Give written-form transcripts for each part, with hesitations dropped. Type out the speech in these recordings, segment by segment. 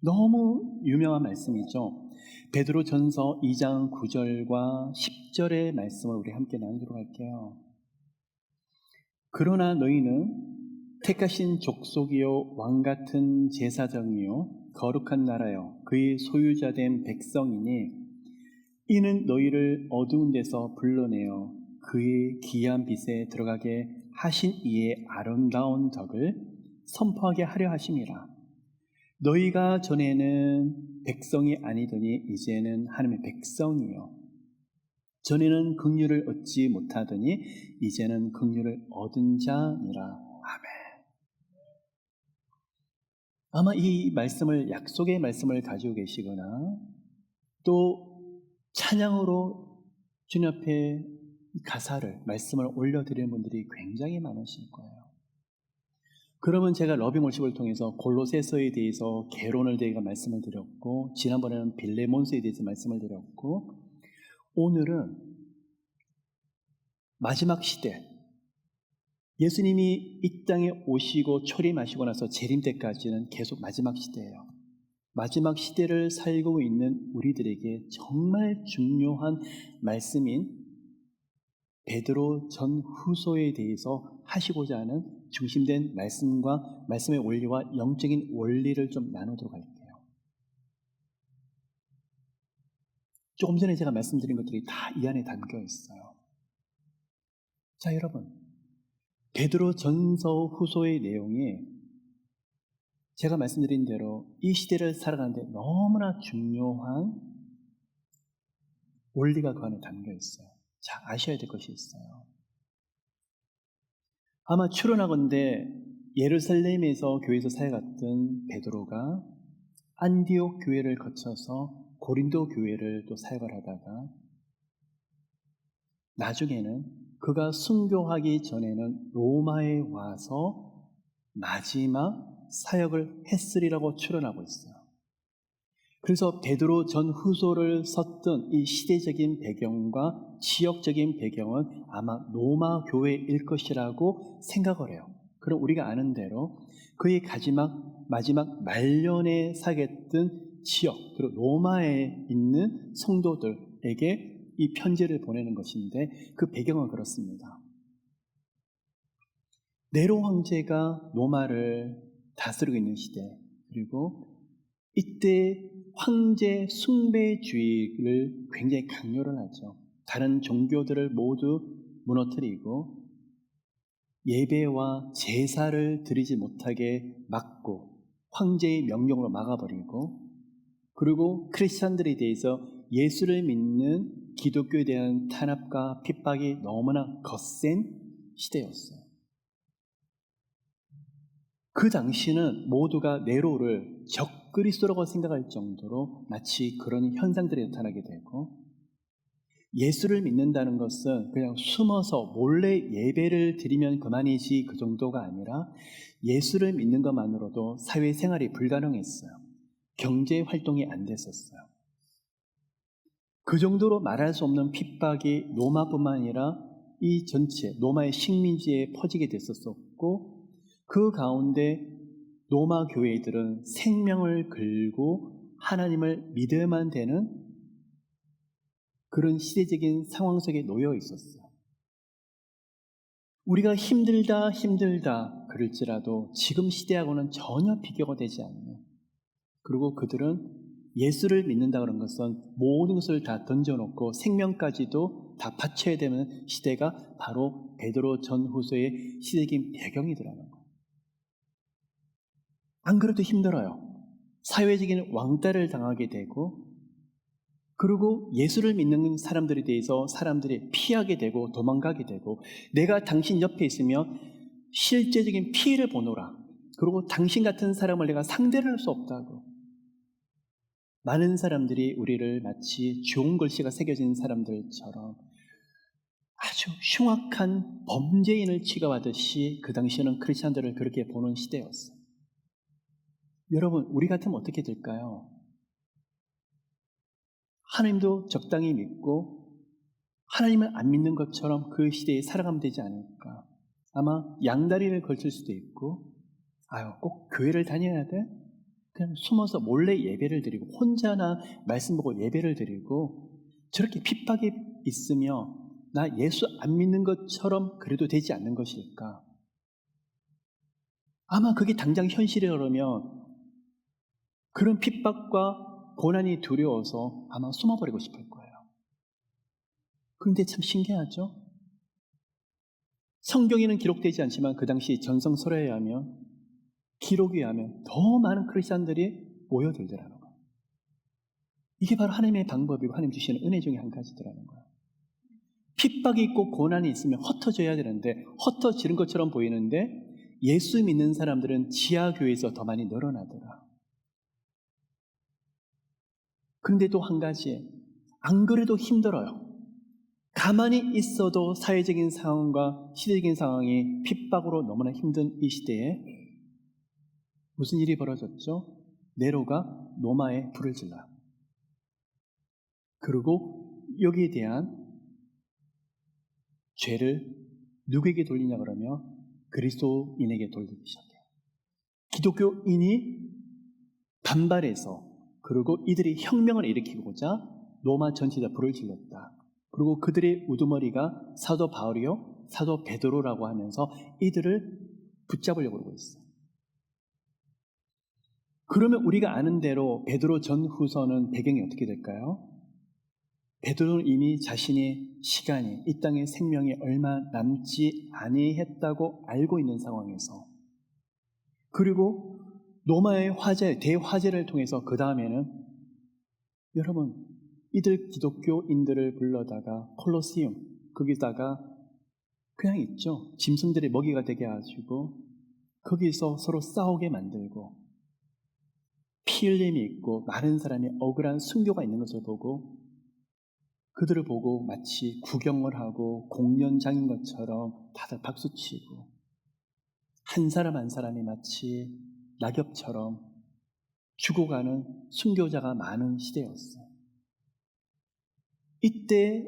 너무 유명한 말씀이죠. 베드로전서 2장 9절과 10절의 말씀을 우리 함께 나누도록 할게요. 그러나 너희는 택하신 족속이요 왕같은 제사장이요 거룩한 나라요 그의 소유자된 백성이니 이는 너희를 어두운 데서 불러내어 그의 귀한 빛에 들어가게 하신 이의 아름다운 덕을 선포하게 하려 하심이라. 너희가 전에는 백성이 아니더니 이제는 하나님의 백성이요 전에는 긍휼을 얻지 못하더니 이제는 긍휼을 얻은 자니라. 아멘. 아마 이 말씀을, 약속의 말씀을 가지고 계시거나 또 찬양으로 주님 앞에 가사를, 말씀을 올려드리는 분들이 굉장히 많으실 거예요. 그러면 제가 러빙월십을 통해서 골로새서에 대해서 개론을 대해서 말씀을 드렸고, 지난번에는 빌레몬서에 대해서 말씀을 드렸고, 오늘은 마지막 시대, 예수님이 이 땅에 오시고 초림하시고 나서 재림 때까지는 계속 마지막 시대예요. 마지막 시대를 살고 있는 우리들에게 정말 중요한 말씀인 베드로 전후서에 대해서 하시고자 하는 중심된 말씀과 말씀의 원리와 영적인 원리를 좀 나누도록 할게요. 조금 전에 제가 말씀드린 것들이 다 이 안에 담겨 있어요. 자, 여러분, 베드로 전서 후서의 내용이 제가 말씀드린 대로 이 시대를 살아가는데 너무나 중요한 원리가 그 안에 담겨 있어요. 자, 아셔야 될 것이 있어요. 아마 추론하건대 예루살렘에서 교회에서 사역했던 베드로가 안디옥 교회를 거쳐서 고린도 교회를 또 사역을 하다가 나중에는 그가 순교하기 전에는 로마에 와서 마지막 사역을 했으리라고 추론하고 있어요. 그래서 베드로 전후서를 썼던 이 시대적인 배경과 지역적인 배경은 아마 로마 교회일 것이라고 생각을 해요. 그럼 우리가 아는 대로 그의 마지막 말년에 사겠던 지역, 그리고 로마에 있는 성도들에게 이 편지를 보내는 것인데 그 배경은 그렇습니다. 네로 황제가 로마를 다스리고 있는 시대, 그리고 이때 황제 숭배주의를 굉장히 강요를 하죠. 다른 종교들을 모두 무너뜨리고 예배와 제사를 드리지 못하게 막고 황제의 명령으로 막아버리고, 그리고 크리스찬들에 대해서 예수를 믿는 기독교에 대한 탄압과 핍박이 너무나 거센 시대였어요. 그 당시는 모두가 네로를 적그리스도라고 생각할 정도로 마치 그런 현상들이 나타나게 되고, 예수를 믿는다는 것은 그냥 숨어서 몰래 예배를 드리면 그만이지 그 정도가 아니라 예수를 믿는 것만으로도 사회생활이 불가능했어요. 경제활동이 안 됐었어요. 그 정도로 말할 수 없는 핍박이 로마뿐만 아니라 이 전체 로마의 식민지에 퍼지게 됐었고, 그 가운데 로마 교회들은 생명을 걸고 하나님을 믿어야만 되는 그런 시대적인 상황 속에 놓여 있었어요. 우리가 힘들다 그럴지라도 지금 시대하고는 전혀 비교가 되지 않는, 그리고 그들은 예수를 믿는다 그런 것은 모든 것을 다 던져놓고 생명까지도 다 바쳐야 되는 시대가 바로 베드로 전후서의 시대적인 배경이더라는 거예요. 안 그래도 힘들어요. 사회적인 왕따를 당하게 되고, 그리고 예수를 믿는 사람들에 대해서 사람들이 피하게 되고 도망가게 되고, 내가 당신 옆에 있으면 실제적인 피해를 보노라, 그리고 당신 같은 사람을 내가 상대를 할 수 없다고, 많은 사람들이 우리를 마치 좋은 글씨가 새겨진 사람들처럼 아주 흉악한 범죄인을 취급하듯이 그 당시에는 크리스찬들을 그렇게 보는 시대였어요. 여러분, 우리 같으면 어떻게 될까요? 하나님도 적당히 믿고 하나님을 안 믿는 것처럼 그 시대에 살아가면 되지 않을까. 아마 양다리를 걸칠 수도 있고, 꼭 교회를 다녀야 돼? 그냥 숨어서 몰래 예배를 드리고 혼자나 말씀 보고 예배를 드리고 저렇게 핍박이 있으며 나 예수 안 믿는 것처럼 그래도 되지 않는 것일까? 아마 그게 당장 현실이라면 그런 핍박과 고난이 두려워서 아마 숨어버리고 싶을 거예요. 그런데 참 신기하죠? 성경에는 기록되지 않지만 그 당시 전성설화에 의하면 기록에 의하면 더 많은 크리스찬들이 모여들더라는 거예요. 이게 바로 하나님의 방법이고 하나님 주시는 은혜 중에 한 가지더라는 거예요. 핍박이 있고 고난이 있으면 흩어져야 되는데 흩어지는 것처럼 보이는데 예수 믿는 사람들은 지하교회에서 더 많이 늘어나더라. 근데 또 한 가지, 안 그래도 힘들어요. 가만히 있어도 사회적인 상황과 시대적인 상황이 핍박으로 너무나 힘든 이 시대에 무슨 일이 벌어졌죠? 네로가 로마에 불을 질러요. 그리고 여기에 대한 죄를 누구에게 돌리냐 그러면 그리스도인에게 돌리기 시작해요. 기독교인이 반발해서 그리고 이들이 혁명을 일으키고자 로마 전체에 불을 질렀다. 그리고 그들의 우두머리가 사도 바울이요 사도 베드로라고 하면서 이들을 붙잡으려고 그러고 있어요. 그러면 우리가 아는 대로 베드로 전후서는 배경이 어떻게 될까요? 베드로는 이미 자신의 시간이 이 땅의 생명이 얼마 남지 아니했다고 알고 있는 상황에서 그리고 로마의 화재, 대화재를 통해서 그 다음에는 여러분 이들 기독교인들을 불러다가 콜로세움 거기다가 그냥 있죠. 짐승들의 먹이가 되게 해가지고 거기서 서로 싸우게 만들고 피 흘림이 있고 많은 사람이 억울한 순교가 있는 것을 보고 그들을 보고 마치 구경을 하고 공연장인 것처럼 다들 박수치고 한 사람 한 사람이 마치 낙엽처럼 죽어가는 순교자가 많은 시대였어요. 이때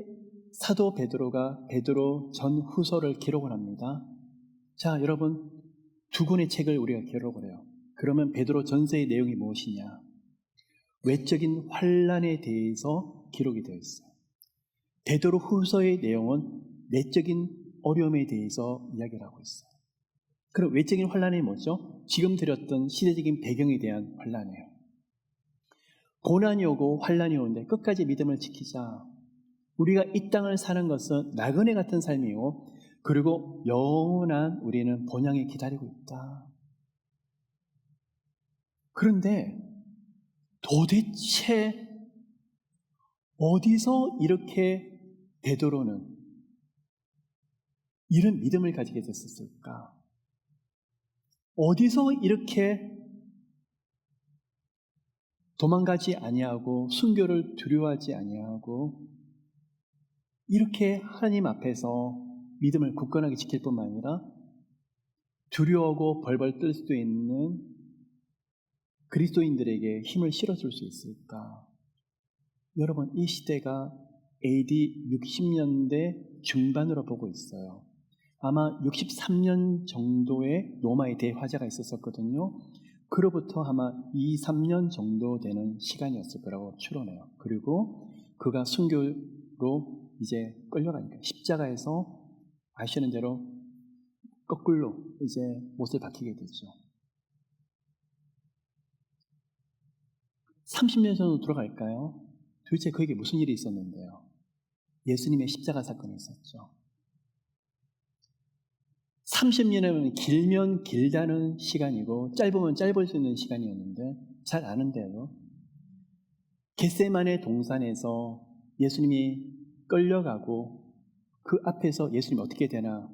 사도 베드로가 베드로 전후서를 기록을 합니다. 자, 여러분 두 권의 책을 우리가 기록을 해요. 그러면 베드로 전서의 내용이 무엇이냐? 외적인 환난에 대해서 기록이 되어 있어요. 베드로 후서의 내용은 내적인 어려움에 대해서 이야기를 하고 있어요. 그럼 외적인 환난이 뭐죠? 지금 드렸던 시대적인 배경에 대한 환난이에요. 고난이 오고 환난이 오는데 끝까지 믿음을 지키자. 우리가 이 땅을 사는 것은 나그네 같은 삶이고 그리고 영원한 우리는 본향에 기다리고 있다. 그런데 도대체 어디서 이렇게 베드로는 이런 믿음을 가지게 됐었을까? 어디서 이렇게 도망가지 아니하고 순교를 두려워하지 아니하고 이렇게 하나님 앞에서 믿음을 굳건하게 지킬 뿐만 아니라 두려워하고 벌벌 떨 수도 있는 그리스도인들에게 힘을 실어줄 수 있을까? 여러분 이 시대가 AD 60년대 중반으로 보고 있어요. 아마 63년 정도의 로마의 대화재가 있었거든요. 그로부터 아마 2, 3년 정도 되는 시간이었을 거라고 추론해요. 그리고 그가 순교로 이제 끌려가니까 십자가에서 아시는 대로 거꾸로 이제 못을 박히게 되죠. 30년 전으로 돌아갈까요? 도대체 그에게 무슨 일이 있었는데요? 예수님의 십자가 사건이 있었죠. 30년이면 길면 길다는 시간이고 짧으면 짧을 수 있는 시간이었는데 잘 아는 대로 겟세마네 동산에서 예수님이 끌려가고 그 앞에서 예수님이 어떻게 되나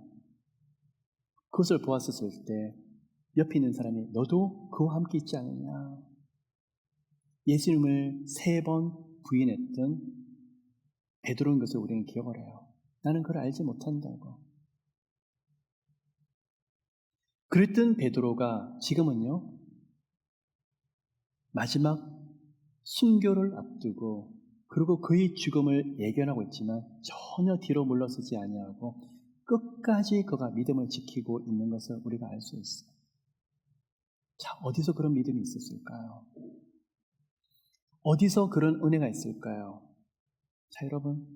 그것을 보았었을 때 옆에 있는 사람이 너도 그와 함께 있지 않느냐. 예수님을 3번 부인했던 베드로인 것을 우리는 기억을 해요. 나는 그걸 알지 못한다고. 그랬던 베드로가 지금은요 마지막 순교를 앞두고 그리고 그의 죽음을 예견하고 있지만 전혀 뒤로 물러서지 아니하고 끝까지 그가 믿음을 지키고 있는 것을 우리가 알 수 있어요. 자, 어디서 그런 믿음이 있었을까요? 어디서 그런 은혜가 있을까요? 자, 여러분,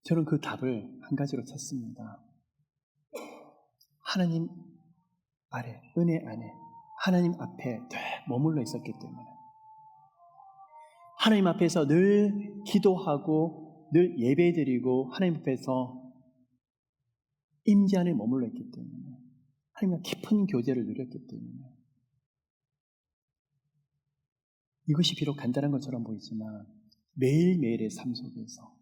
저는 그 답을 한 가지로 찾습니다. 하나님 아래, 은혜 안에, 하나님 앞에 늘 머물러 있었기 때문에, 하나님 앞에서 늘 기도하고 늘 예배드리고 하나님 앞에서 임재 안에 머물러 있기 때문에, 하나님과 깊은 교제를 누렸기 때문에, 이것이 비록 간단한 것처럼 보이지만 매일매일의 삶 속에서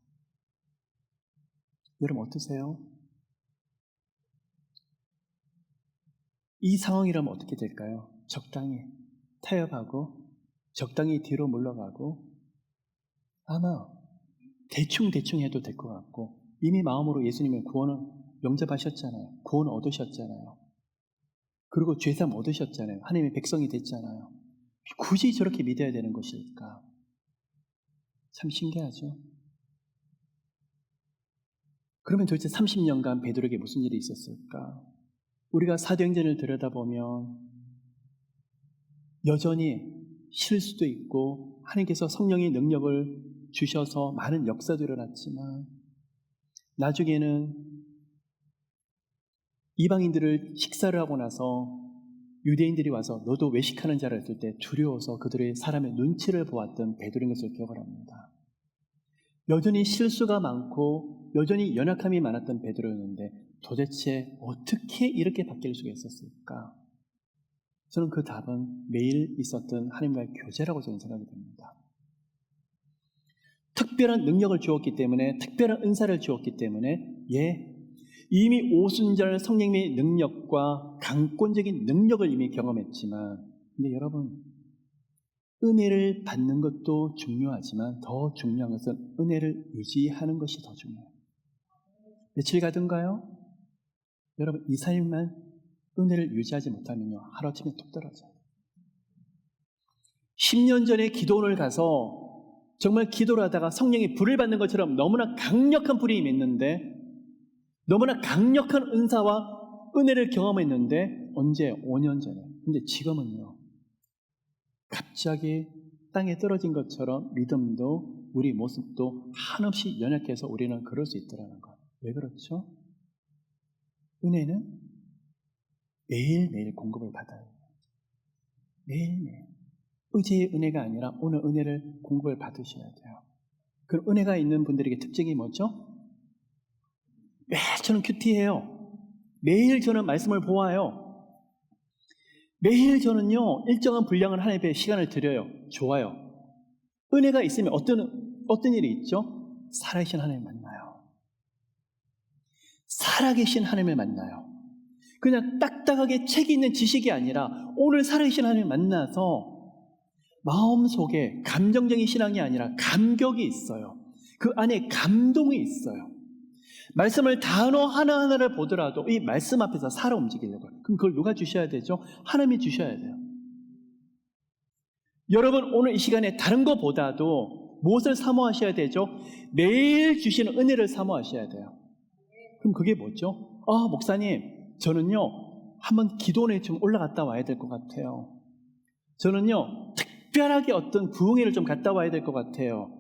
여러분 어떠세요? 이 상황이라면 어떻게 될까요? 적당히 타협하고 적당히 뒤로 물러가고 아마 대충 해도 될 것 같고, 이미 마음으로 예수님의 구원을 영접하셨잖아요. 구원 얻으셨잖아요. 그리고 죄사함 얻으셨잖아요. 하나님의 백성이 됐잖아요. 굳이 저렇게 믿어야 되는 것일까? 참 신기하죠. 그러면 도대체 30년간 베드로에게 무슨 일이 있었을까? 우리가 사도행전을 들여다보면 여전히 실수도 있고 하나님께서 성령의 능력을 주셔서 많은 역사도 일어났지만, 나중에는 이방인들을 식사를 하고 나서 유대인들이 와서 너도 외식하는 자라 했을 때 두려워서 그들의 사람의 눈치를 보았던 베드로인 것을 기억을 합니다. 여전히 실수가 많고 여전히 연약함이 많았던 베드로였는데 도대체 어떻게 이렇게 바뀔 수가 있었을까? 저는 그 답은 매일 있었던 하나님과의 교제라고 저는 생각이 됩니다. 특별한 능력을 주었기 때문에, 특별한 은사를 주었기 때문에, 이미 오순절 성령님의 능력과 강권적인 능력을 이미 경험했지만, 근데 여러분, 은혜를 받는 것도 중요하지만 더 중요한 것은 은혜를 유지하는 것이 더 중요해요. 며칠 가든가요? 여러분, 이 삶만 은혜를 유지하지 못하면요, 하루아침에 뚝 떨어져요. 10년 전에 기도원을 가서 정말 기도를 하다가 성령이 불을 받는 것처럼 너무나 강력한 불이 임했는데, 너무나 강력한 은사와 은혜를 경험했는데, 언제? 5년 전에. 근데 지금은요, 갑자기 땅에 떨어진 것처럼 믿음도 우리 모습도 한없이 연약해서 우리는 그럴 수 있더라는 거예요. 왜 그렇죠? 은혜는 매일매일 공급을 받아요. 매일매일. 의제의 은혜가 아니라 오늘 은혜를 공급을 받으셔야 돼요. 그 은혜가 있는 분들에게 특징이 뭐죠? 매일 저는 큐티해요. 매일 저는 말씀을 보아요. 매일 저는요, 일정한 분량을 하나님 앞에 시간을 드려요. 좋아요. 은혜가 있으면 어떤 일이 있죠? 살아계신 하나님을 만나요. 살아계신 하나님을 만나요. 그냥 딱딱하게 책이 있는 지식이 아니라 오늘 살아계신 하나님을 만나서 마음속에 감정적인 신앙이 아니라 감격이 있어요. 그 안에 감동이 있어요. 말씀을 단어 하나하나를 보더라도 이 말씀 앞에서 살아 움직이려고 해요. 그럼 그걸 누가 주셔야 되죠? 하나님이 주셔야 돼요. 여러분, 오늘 이 시간에 다른 것보다도 무엇을 사모하셔야 되죠? 매일 주시는 은혜를 사모하셔야 돼요. 그럼 그게 뭐죠? 목사님, 저는요, 한번 기도원에 좀 올라갔다 와야 될 것 같아요. 저는요, 특별하게 어떤 부흥회를 좀 갔다 와야 될 것 같아요.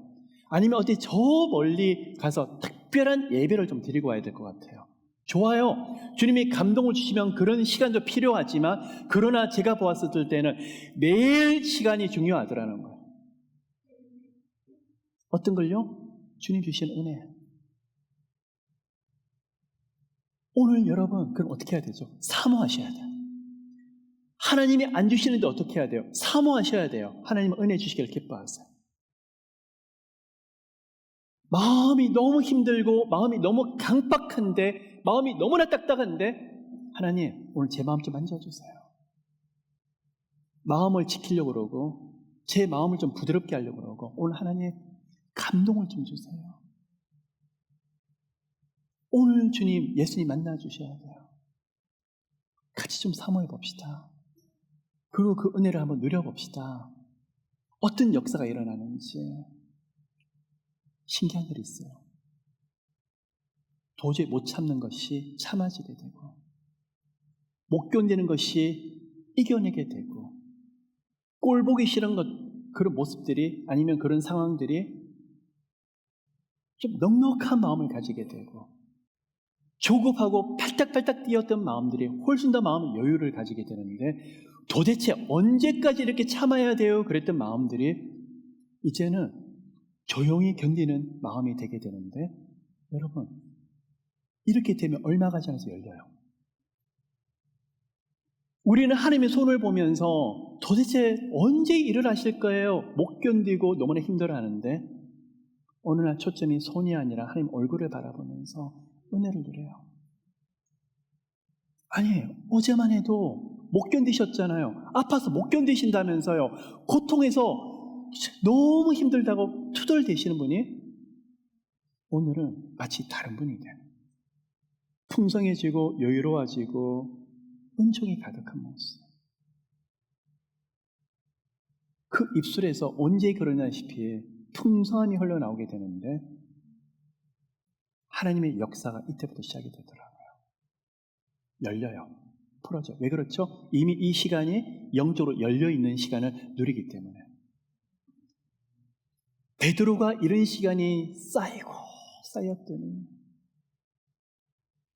아니면 어디 저 멀리 가서 특별한 예배를 좀 드리고 와야 될 것 같아요. 좋아요. 주님이 감동을 주시면 그런 시간도 필요하지만, 그러나 제가 보았을 때는 매일 시간이 중요하더라는 거예요. 어떤 걸요? 주님 주신 은혜. 오늘 여러분, 그럼 어떻게 해야 되죠? 사모하셔야 돼요. 하나님이 안 주시는데 어떻게 해야 돼요? 사모하셔야 돼요. 하나님은 은혜 주시기를 기뻐하세요. 마음이 너무 힘들고 마음이 너무 강박한데, 마음이 너무나 딱딱한데, 하나님 오늘 제 마음 좀 만져주세요. 마음을 지키려고 그러고 제 마음을 좀 부드럽게 하려고 그러고, 오늘 하나님 감동을 좀 주세요. 오늘 주님, 예수님 만나 주셔야 돼요. 같이 좀 사모해 봅시다. 그리고 그 은혜를 한번 누려봅시다. 어떤 역사가 일어나는지. 신기한 일이 있어요. 도저히 못 참는 것이 참아지게 되고, 못 견디는 것이 이겨내게 되고, 꼴 보기 싫은 그런 모습들이 아니면 그런 상황들이 좀 넉넉한 마음을 가지게 되고, 조급하고 팔딱팔딱 뛰었던 마음들이 훨씬 더 마음의 여유를 가지게 되는데, 도대체 언제까지 이렇게 참아야 돼요? 그랬던 마음들이 이제는 조용히 견디는 마음이 되게 되는데, 여러분, 이렇게 되면 얼마 가지 않아서 열려요. 우리는 하나님의 손을 보면서 도대체 언제 일을 하실 거예요? 못 견디고 너무나 힘들어하는데, 어느 날 초점이 손이 아니라 하나님 얼굴을 바라보면서 은혜를 누려요. 아니, 어제만 해도 못 견디셨잖아요. 아파서 못 견디신다면서요. 고통해서 너무 힘들다고 투덜대시는 분이 오늘은 마치 다른 분이 돼요. 풍성해지고 여유로워지고 은총이 가득한 모습. 그 입술에서 언제 그러냐시피 풍성함이 흘러나오게 되는데, 하나님의 역사가 이때부터 시작이 되더라고요. 열려요. 풀어져. 왜 그렇죠? 이미 이 시간이 영적으로 열려있는 시간을 누리기 때문에. 베드로가 이런 시간이 쌓였더니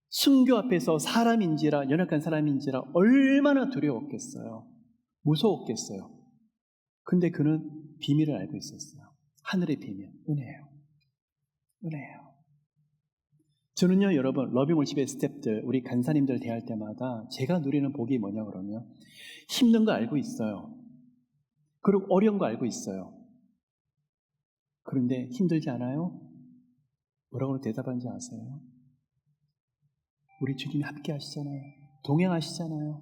순교 앞에서 사람인지라, 연약한 사람인지라 얼마나 두려웠겠어요. 무서웠겠어요. 근데 그는 비밀을 알고 있었어요. 하늘의 비밀, 은혜예요. 은혜예요. 저는요, 여러분, 러빙월십의 스태프들, 우리 간사님들 대할 때마다 제가 누리는 복이 뭐냐 그러면, 힘든 거 알고 있어요. 그리고 어려운 거 알고 있어요. 그런데 힘들지 않아요? 뭐라고 대답하는지 아세요? 우리 주님이 함께 하시잖아요. 동행하시잖아요.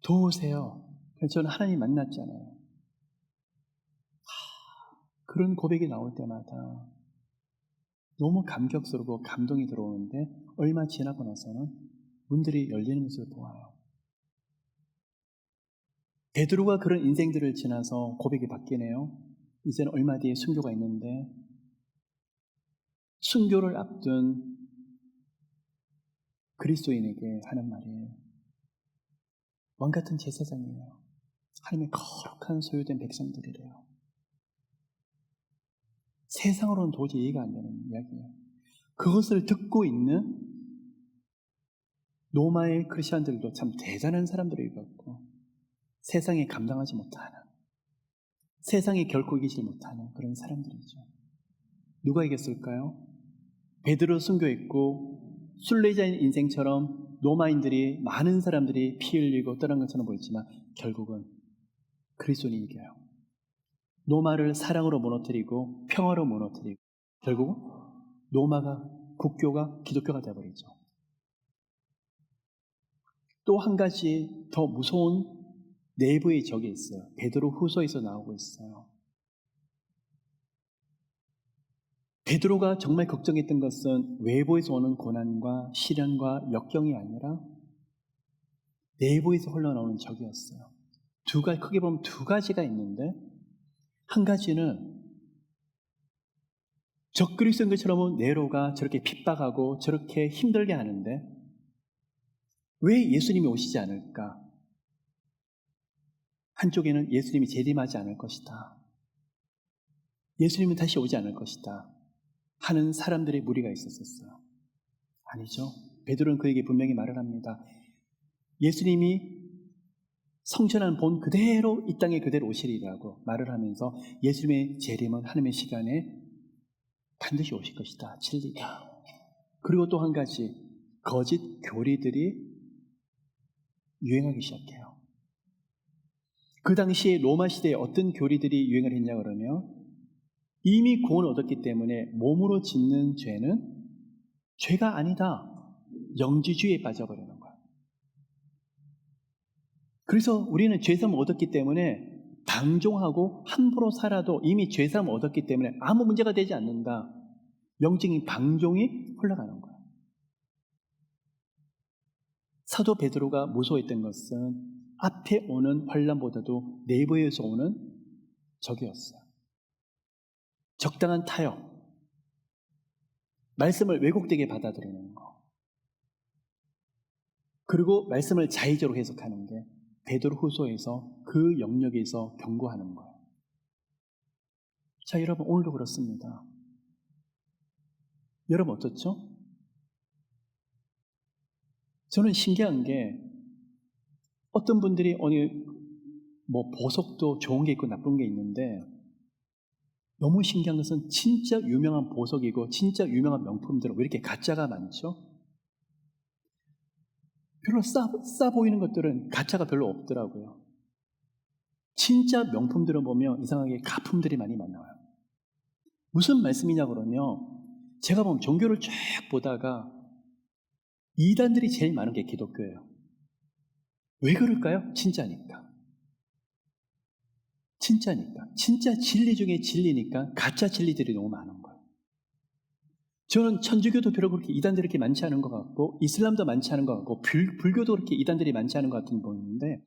도우세요. 그래서 저는 하나님 만났잖아요. 그런 고백이 나올 때마다 너무 감격스럽고 감동이 들어오는데, 얼마 지나고 나서는 문들이 열리는 모습을 보아요. 베드로가 그런 인생들을 지나서 고백이 바뀌네요. 이제는 얼마 뒤에 순교가 있는데, 순교를 앞둔 그리스도인에게 하는 말이에요. 왕같은 제사장이에요. 하나님의 거룩한 소유된 백성들이래요. 세상으로는 도저히 이해가 안 되는 이야기예요. 그것을 듣고 있는 로마의 크리스천들도 참 대단한 사람들이 같고, 세상에 감당하지 못하는, 세상에 결코 이기지 못하는 그런 사람들이죠. 누가 이겼을까요? 베드로 순교했고 순례자인 인생처럼 로마인들이, 많은 사람들이 피 흘리고 떠난 것처럼 보였지만 결국은 그리스도인이 이겨요. 로마를 사랑으로 무너뜨리고 평화로 무너뜨리고 결국 로마가, 국교가 기독교가 되어버리죠. 또 한 가지 더 무서운 내부의 적이 있어요. 베드로 후서에서 나오고 있어요. 베드로가 정말 걱정했던 것은 외부에서 오는 고난과 시련과 역경이 아니라 내부에서 흘러나오는 적이었어요. 크게 보면 두 가지가 있는데, 한 가지는 적그리스도인 것처럼 네로가 저렇게 핍박하고 저렇게 힘들게 하는데 왜 예수님이 오시지 않을까? 한쪽에는 예수님이 재림하지 않을 것이다, 예수님은 다시 오지 않을 것이다 하는 사람들의 무리가 있었어요. 아니죠. 베드로는 그에게 분명히 말을 합니다. 예수님이 성천한 본 그대로 이 땅에 그대로 오시리라고 말을 하면서, 예수님의 재림은 하나님의 시간에 반드시 오실 것이다, 진리다. 그리고 또 한 가지, 거짓 교리들이 유행하기 시작해요. 그 당시에 로마 시대에 어떤 교리들이 유행을 했냐 그러면, 이미 구원을 얻었기 때문에 몸으로 짓는 죄는 죄가 아니다, 영지주의에 빠져버리는 거예요. 그래서 우리는 죄사함을 얻었기 때문에 방종하고 함부로 살아도 이미 죄사함을 얻었기 때문에 아무 문제가 되지 않는다, 영적인 방종이 흘러가는 거예요. 사도 베드로가 무서워했던 것은 앞에 오는 환난보다도 내부에서 오는 적이었어요. 적당한 타협, 말씀을 왜곡되게 받아들이는 거. 그리고 말씀을 자의적으로 해석하는 게 베드로후서에서 그 영역에서 경고하는 거예요. 자, 여러분 오늘도 그렇습니다. 여러분 어떻죠? 저는 신기한 게 어떤 분들이 보석도 좋은 게 있고 나쁜 게 있는데 너무 신기한 것은 진짜 유명한 보석이고 진짜 유명한 명품들은 왜 이렇게 가짜가 많죠? 별로 싸 보이는 것들은 가짜가 별로 없더라고요. 진짜 명품들을 보면 이상하게 가품들이 많이 나와요. 무슨 말씀이냐 그러면 제가 보면 종교를 쫙 보다가 이단들이 제일 많은 게 기독교예요. 왜 그럴까요? 진짜니까. 진짜 진리 중에 진리니까 가짜 진리들이 너무 많은 거예요. 저는 천주교도 별로 그렇게 이단들이 그렇게 많지 않은 것 같고 이슬람도 많지 않은 것 같고 불교도 그렇게 이단들이 많지 않은 것 같은 보이는데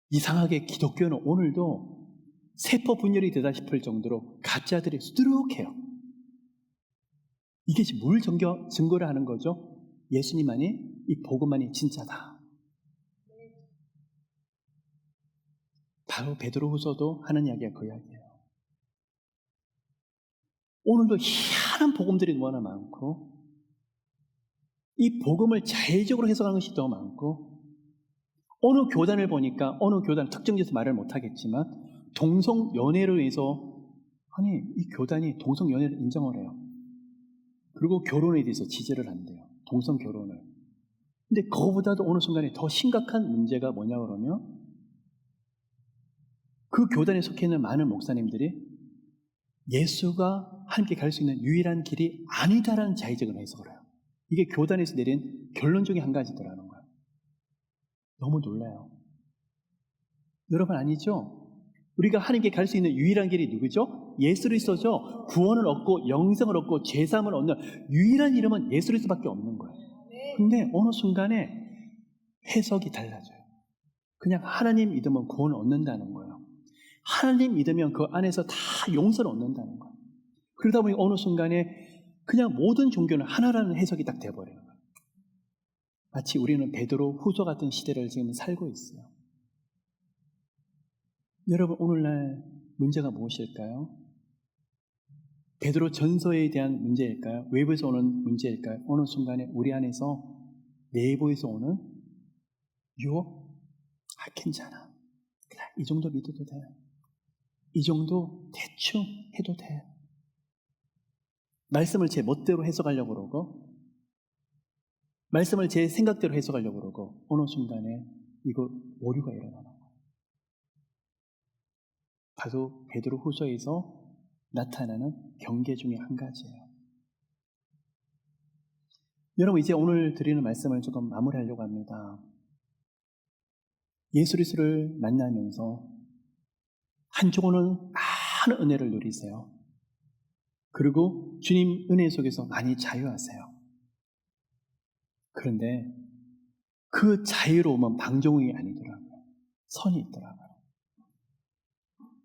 이상하게 기독교는 오늘도 세포 분열이 되다 싶을 정도로 가짜들이 수두룩해요. 이게 뭘 증거를 하는 거죠? 예수님만이 이 복음만이 진짜다. 바로 베드로후서도 하는 이야기가 그 이야기예요. 오늘도 희한한 복음들이 너무나 많고 이 복음을 자의적으로 해석하는 것이 더 많고 어느 교단을 보니까 어느 교단 특정지어서 말을 못하겠지만 동성연애를 위해서 이 교단이 동성연애를 인정을 해요. 그리고 결혼에 대해서 지지를 한대요. 동성결혼을. 근데 그거보다도 어느 순간에 더 심각한 문제가 뭐냐 그러면 그 교단에 속해 있는 많은 목사님들이 예수가 함께 갈 수 있는 유일한 길이 아니다라는 자의적인 해석을 해요. 이게 교단에서 내린 결론 중에 한 가지더라는 거예요. 너무 놀라요. 여러분 아니죠? 우리가 하나님께 갈 수 있는 유일한 길이 누구죠? 예수 그리스도죠. 구원을 얻고 영생을 얻고 죄사함을 얻는 유일한 이름은 예수 그리스도밖에 없는 거예요. 근데 어느 순간에 해석이 달라져요. 그냥 하나님 믿으면 구원을 얻는다는 거예요. 하나님 믿으면 그 안에서 다 용서를 얻는다는 거예요. 그러다 보니 어느 순간에 그냥 모든 종교는 하나라는 해석이 딱 돼버려요. 마치 우리는 베드로 후서 같은 시대를 지금 살고 있어요. 여러분 오늘날 문제가 무엇일까요? 베드로 전서에 대한 문제일까요? 외부에서 오는 문제일까요? 어느 순간에 우리 안에서 내부에서 오는 유혹? 괜찮아. 그래, 이 정도 믿어도 돼. 이 정도 대충 해도 돼. 말씀을 제 멋대로 해석하려고 그러고 말씀을 제 생각대로 해석하려고 그러고 어느 순간에 이거 오류가 일어나는 거예요. 바로 베드로 후서에서 나타나는 경계 중에 한 가지예요. 여러분 이제 오늘 드리는 말씀을 조금 마무리하려고 합니다. 예수 그리스도를 만나면서 한쪽으로는 많은 은혜를 누리세요. 그리고 주님 은혜 속에서 많이 자유하세요. 그런데 그 자유로움은 방종이 아니더라고요. 선이 있더라고요.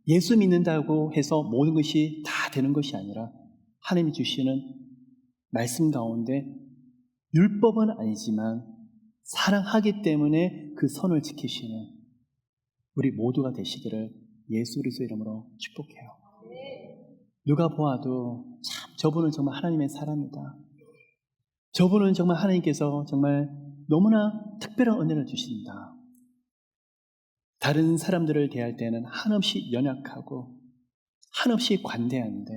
예수 믿는다고 해서 모든 것이 다 되는 것이 아니라 하나님이 주시는 말씀 가운데 율법은 아니지만 사랑하기 때문에 그 선을 지키시는 우리 모두가 되시기를 예수 그리스도의 이름으로 축복해요. 누가 보아도 참 저분은 정말 하나님의 사람이다. 저분은 정말 하나님께서 정말 너무나 특별한 은혜를 주신다. 다른 사람들을 대할 때는 한없이 연약하고 한없이 관대한데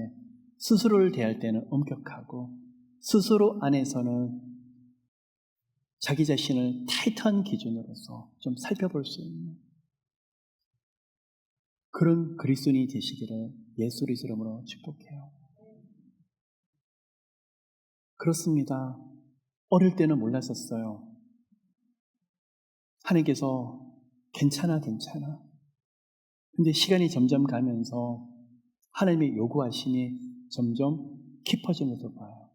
스스로를 대할 때는 엄격하고 스스로 안에서는 자기 자신을 타이트한 기준으로서 좀 살펴볼 수 있는 그런 그리스도인이 되시기를 예수 그리스도 이름으로 축복해요. 그렇습니다. 어릴 때는 몰랐었어요. 하나님께서 괜찮아. 근데 시간이 점점 가면서 하나님의 요구하심이 점점 깊어지는 것을 봐요.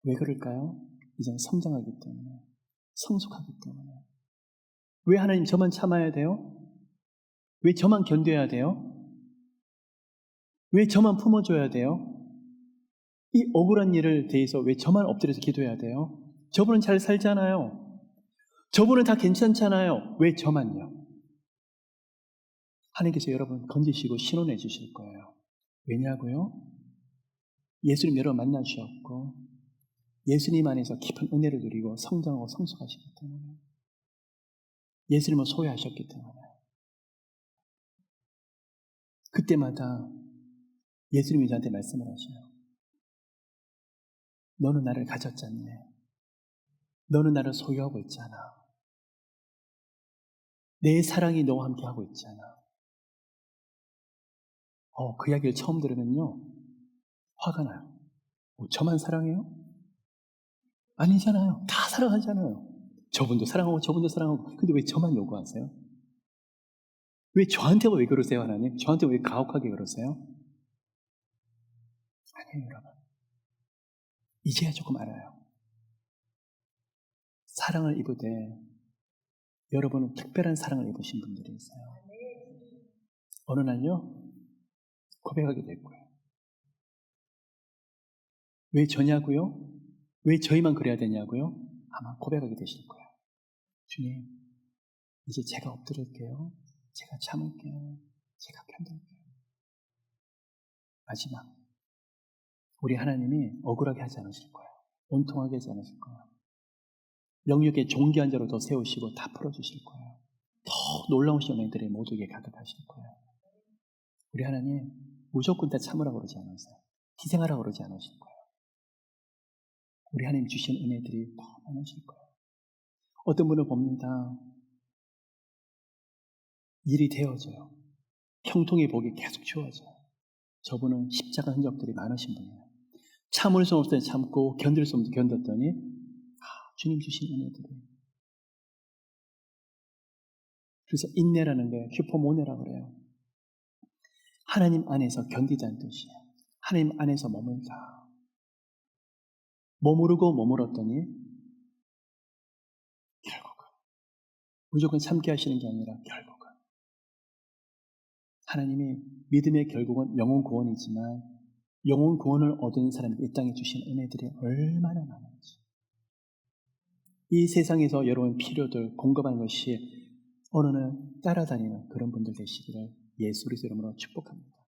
왜 그럴까요? 이제는 성장하기 때문에, 성숙하기 때문에. 왜 하나님 저만 참아야 돼요? 왜 저만 견뎌야 돼요? 왜 저만 품어줘야 돼요? 이 억울한 일을 대해서 왜 저만 엎드려서 기도해야 돼요? 저분은 잘 살잖아요. 저분은 다 괜찮잖아요. 왜 저만요? 하나님께서 여러분 건지시고 신원해 주실 거예요. 왜냐고요? 예수님 여러분 만나주셨고 예수님 안에서 깊은 은혜를 누리고 성장하고 성숙하시기 때문에 예수님을 소유하셨기 때문에 그때마다 예수님이 저한테 말씀을 하셔요. 너는 나를 가졌잖니. 너는 나를 소유하고 있잖아. 내 사랑이 너와 함께 하고 있잖아. 그 이야기를 처음 들으면요. 화가 나요. 저만 사랑해요? 아니잖아요. 다 사랑하잖아요. 저분도 사랑하고 저분도 사랑하고. 근데 왜 저만 요구하세요? 왜 저한테 왜 그러세요, 하나님? 저한테 왜 가혹하게 그러세요? 아니에요, 여러분. 이제야 조금 알아요. 사랑을 입으되 여러분은 특별한 사랑을 입으신 분들이 있어요. 어느 날요, 고백하게 될 거예요. 왜 저냐고요? 왜 저희만 그래야 되냐고요? 아마 고백하게 되실 거예요. 주님, 이제 제가 엎드릴게요. 제가 참을게요. 제가 견딜게요. 마지막, 우리 하나님이 억울하게 하지 않으실 거예요. 온통하게 하지 않으실 거예요. 영육의 존귀한 자로 더 세우시고 다 풀어주실 거예요. 더 놀라우신 은혜들이 모두에게 가득하실 거예요. 우리 하나님 무조건 다 참으라고 그러지 않으세요. 희생하라고 그러지 않으실 거예요. 우리 하나님 주신 은혜들이 더 많으실 거예요. 어떤 분을 봅니다. 일이 되어져요. 형통의 복이 계속 주어져요. 저분은 십자가 흔적들이 많으신 분이에요. 참을 수 없을 때 참고 견딜 수 없을 때 견뎠더니 주님 주신 은혜들이. 그래서 인내라는 게 슈퍼모네라고 그래요. 하나님 안에서 견디자는 뜻이에요. 하나님 안에서 머물다. 머무르고 머물었더니 결국은 무조건 참게 하시는 게 아니라 결국은 하나님이 믿음의 결국은 영혼 구원이지만 영혼 구원을 얻은 사람이 이 땅에 주신 은혜들이 얼마나 많은지 이 세상에서 여러분 필요들 공급하는 것이 어느 날 따라다니는 그런 분들 되시기를 예수 그리스도 이름으로 축복합니다.